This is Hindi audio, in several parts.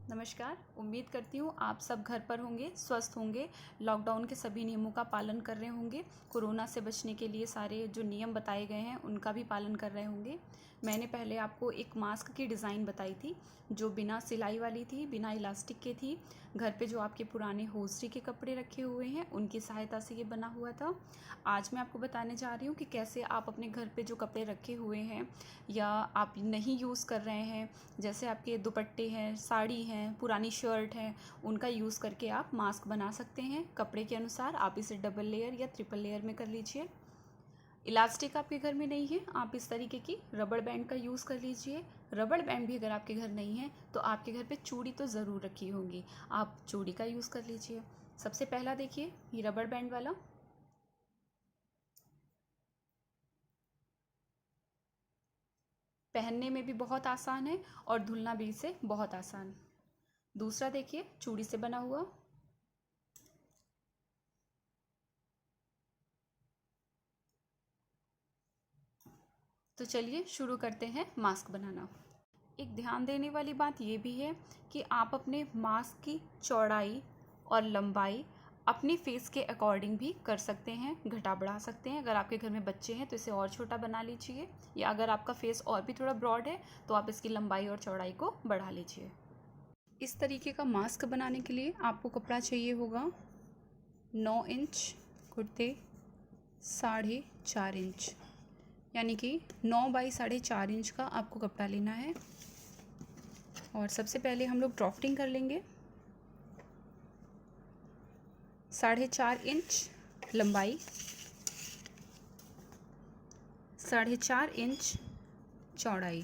नमस्कार। उम्मीद करती हूँ आप सब घर पर होंगे, स्वस्थ होंगे, लॉकडाउन के सभी नियमों का पालन कर रहे होंगे, कोरोना से बचने के लिए सारे जो नियम बताए गए हैं उनका भी पालन कर रहे होंगे। मैंने पहले आपको एक मास्क की डिज़ाइन बताई थी जो बिना सिलाई वाली थी, बिना इलास्टिक के थी। घर पे जो आपके पुराने होजरी के कपड़े रखे हुए हैं उनकी सहायता से ये बना हुआ था। आज मैं आपको बताने जा रही हूँ कि कैसे आप अपने घर पे जो कपड़े रखे हुए हैं या आप नहीं यूज़ कर रहे हैं, जैसे आपके दुपट्टे हैं, साड़ी हैं, पुरानी शर्ट हैं, उनका यूज़ करके आप मास्क बना सकते हैं। कपड़े के अनुसार आप इसे डबल लेयर या ट्रिपल लेयर में कर लीजिए। इलास्टिक आपके घर में नहीं है, आप इस तरीके की रबड़ बैंड का यूज़ कर लीजिए। रबड़ बैंड भी अगर आपके घर नहीं है तो आपके घर पे चूड़ी तो ज़रूर रखी होंगी, आप चूड़ी का यूज़ कर लीजिए। सबसे पहला देखिए ये रबड़ बैंड वाला, पहनने में भी बहुत आसान है और धुलना भी इसे बहुत आसान। दूसरा देखिए चूड़ी से बना हुआ, तो चलिए शुरू करते हैं मास्क बनाना। एक ध्यान देने वाली बात ये भी है कि आप अपने मास्क की चौड़ाई और लंबाई अपने फेस के अकॉर्डिंग भी कर सकते हैं, घटा बढ़ा सकते हैं। अगर आपके घर में बच्चे हैं तो इसे और छोटा बना लीजिए, या अगर आपका फेस और भी थोड़ा ब्रॉड है तो आप इसकी लंबाई और चौड़ाई को बढ़ा लीजिए। इस तरीके का मास्क बनाने के लिए आपको कपड़ा चाहिए होगा 9 इंच कुर्ते 4.5 इंच, यानी कि 9 बाई 4.5 इंच का आपको कपड़ा लेना है। और सबसे पहले हम लोग ड्राफ्टिंग कर लेंगे। 4.5 इंच लंबाई, 4.5 इंच चौड़ाई।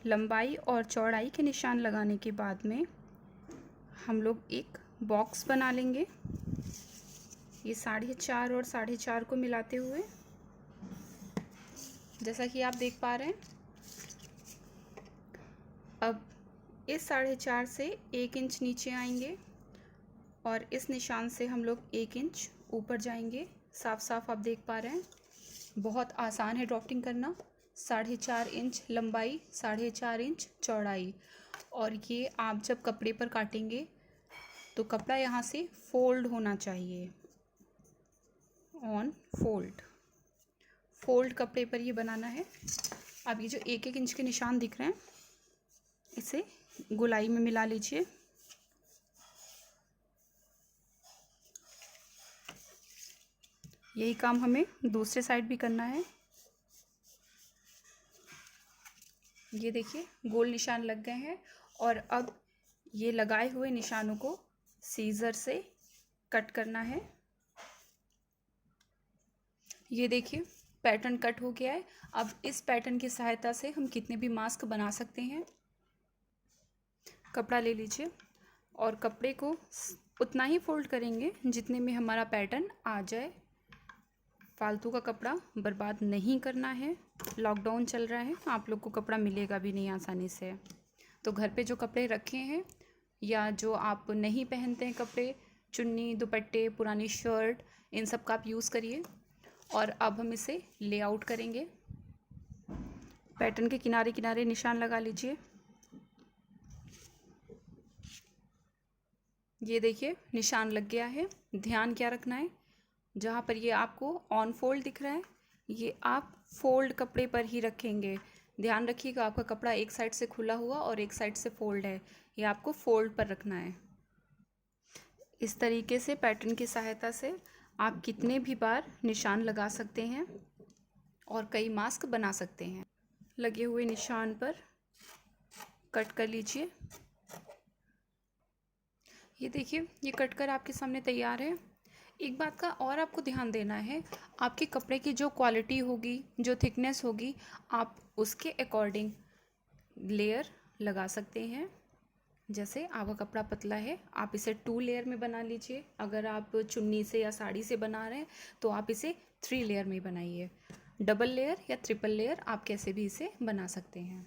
लंबाई और चौड़ाई के निशान लगाने के बाद में हम लोग एक बॉक्स बना लेंगे, ये 4.5 और 4.5 को मिलाते हुए, जैसा कि आप देख पा रहे हैं। अब इस 4.5 से 1 इंच नीचे आएंगे और इस निशान से हम लोग 1 इंच ऊपर जाएंगे। साफ साफ आप देख पा रहे हैं, बहुत आसान है ड्राफ्टिंग करना। 4.5 इंच लंबाई, 4.5 इंच चौड़ाई। और ये आप जब कपड़े पर काटेंगे तो कपड़ा यहाँ से फोल्ड होना चाहिए, ऑन फोल्ड। फोल्ड कपड़े पर ये बनाना है। अब ये जो 1-1 इंच के निशान दिख रहे हैं इसे गोलाई में मिला लीजिए। यही काम हमें दूसरे साइड भी करना है। ये देखिए गोल निशान लग गए हैं और अब ये लगाए हुए निशानों को सीजर से कट करना है। ये देखिए पैटर्न कट हो गया है। अब इस पैटर्न की सहायता से हम कितने भी मास्क बना सकते हैं। कपड़ा ले लीजिए और कपड़े को उतना ही फोल्ड करेंगे जितने में हमारा पैटर्न आ जाए। फालतू का कपड़ा बर्बाद नहीं करना है। लॉकडाउन चल रहा है, आप लोग को कपड़ा मिलेगा भी नहीं आसानी से। तो घर पे जो कपड़े रखे हैं या जो आप नहीं पहनते हैं कपड़े, चुन्नी, दुपट्टे, पुरानी शर्ट, इन सब का आप यूज़ करिए। और अब हम इसे लेआउट करेंगे। पैटर्न के किनारे किनारे निशान लगा लीजिए। ये देखिए निशान लग गया है। ध्यान क्या रखना है, जहाँ पर ये आपको ऑन फोल्ड दिख रहा है ये आप फोल्ड कपड़े पर ही रखेंगे। ध्यान रखिएगा आपका कपड़ा एक साइड से खुला हुआ और एक साइड से फोल्ड है, ये आपको फोल्ड पर रखना है। इस तरीके से पैटर्न की सहायता से आप कितने भी बार निशान लगा सकते हैं और कई मास्क बना सकते हैं। लगे हुए निशान पर कट कर लीजिए। ये देखिए ये कट कर आपके सामने तैयार है। एक बात का और आपको ध्यान देना है, आपके कपड़े की जो क्वालिटी होगी, जो थिकनेस होगी, आप उसके अकॉर्डिंग लेयर लगा सकते हैं। जैसे आपका कपड़ा पतला है आप इसे 2 लेयर में बना लीजिए। अगर आप चुन्नी से या साड़ी से बना रहे हैं तो आप इसे 3 लेयर में बनाइए। डबल लेयर या ट्रिपल लेयर आप कैसे भी इसे बना सकते हैं।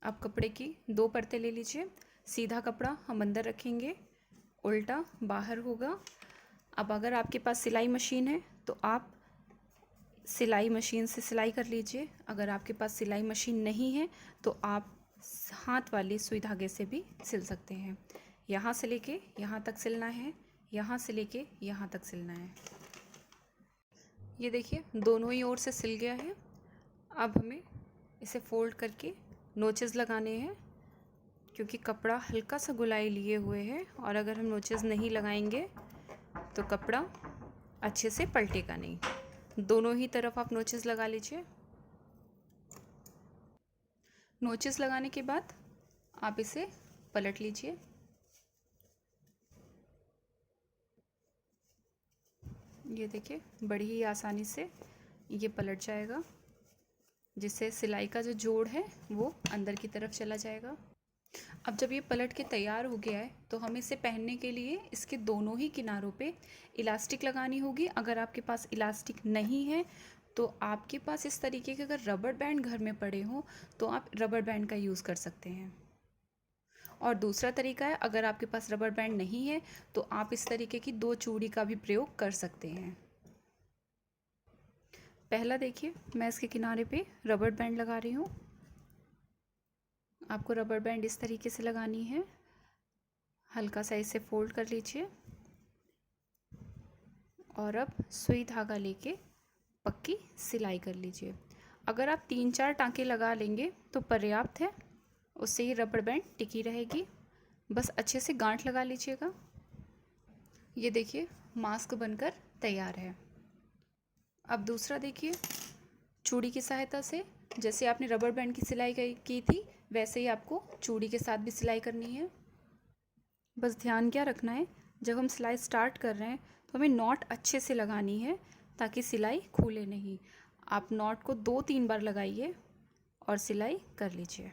अब कपड़े की 2 परतें ले लीजिए। सीधा कपड़ा हम अंदर रखेंगे, उल्टा बाहर होगा। अब अगर आपके पास सिलाई मशीन है तो आप सिलाई मशीन से सिलाई कर लीजिए। अगर आपके पास सिलाई मशीन नहीं है तो आप हाथ वाले सुई धागे से भी सिल सकते हैं। यहाँ से लेके यहाँ तक सिलना है, यहाँ से लेके यहाँ तक सिलना है। ये देखिए दोनों ही ओर से सिल गया है। अब हमें इसे फोल्ड करके नोचेस लगाने हैं, क्योंकि कपड़ा हल्का सा गोलाई लिए हुए है और अगर हम नोचेस नहीं लगाएंगे तो कपड़ा अच्छे से पलटेगा नहीं। दोनों ही तरफ आप नोचेस लगा लीजिए। नोचेस लगाने के बाद आप इसे पलट लीजिए। ये देखिए बड़ी ही आसानी से ये पलट जाएगा, जिससे सिलाई का जो जोड़ है वो अंदर की तरफ चला जाएगा। अब जब ये पलट के तैयार हो गया है तो हमें इसे पहनने के लिए इसके दोनों ही किनारों पे इलास्टिक लगानी होगी। अगर आपके पास इलास्टिक नहीं है तो आपके पास इस तरीके के अगर रबर बैंड घर में पड़े हों तो आप रबर बैंड का यूज़ कर सकते हैं। और दूसरा तरीका है, अगर आपके पास रबर बैंड नहीं है तो आप इस तरीके की 2 चूड़ी का भी प्रयोग कर सकते हैं। पहला देखिए मैं इसके किनारे पे रबर बैंड लगा रही हूँ। आपको रबर बैंड इस तरीके से लगानी है। हल्का सा इसे फोल्ड कर लीजिए और अब सुई धागा लेके पक्की सिलाई कर लीजिए। अगर आप 3-4 टांके लगा लेंगे तो पर्याप्त है, उससे ही रबर बैंड टिकी रहेगी। बस अच्छे से गांठ लगा लीजिएगा। ये देखिए मास्क बनकर तैयार है। अब दूसरा देखिए, चूड़ी की सहायता से जैसे आपने रबर बैंड की सिलाई की थी वैसे ही आपको चूड़ी के साथ भी सिलाई करनी है। बस ध्यान क्या रखना है, जब हम सिलाई स्टार्ट कर रहे हैं तो हमें नॉट अच्छे से लगानी है ताकि सिलाई खुले नहीं। आप नॉट को 2-3 बार लगाइए और सिलाई कर लीजिए।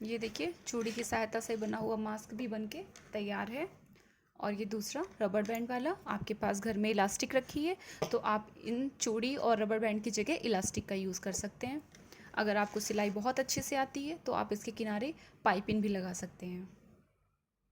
ये देखिए चूड़ी की सहायता से बना हुआ मास्क भी बनके तैयार है। और ये दूसरा रबर बैंड वाला, आपके पास घर में इलास्टिक रखी है तो आप इन चूड़ी और रबर बैंड की जगह इलास्टिक का यूज़ कर सकते हैं। अगर आपको सिलाई बहुत अच्छे से आती है तो आप इसके किनारे पाइपिंग भी लगा सकते हैं।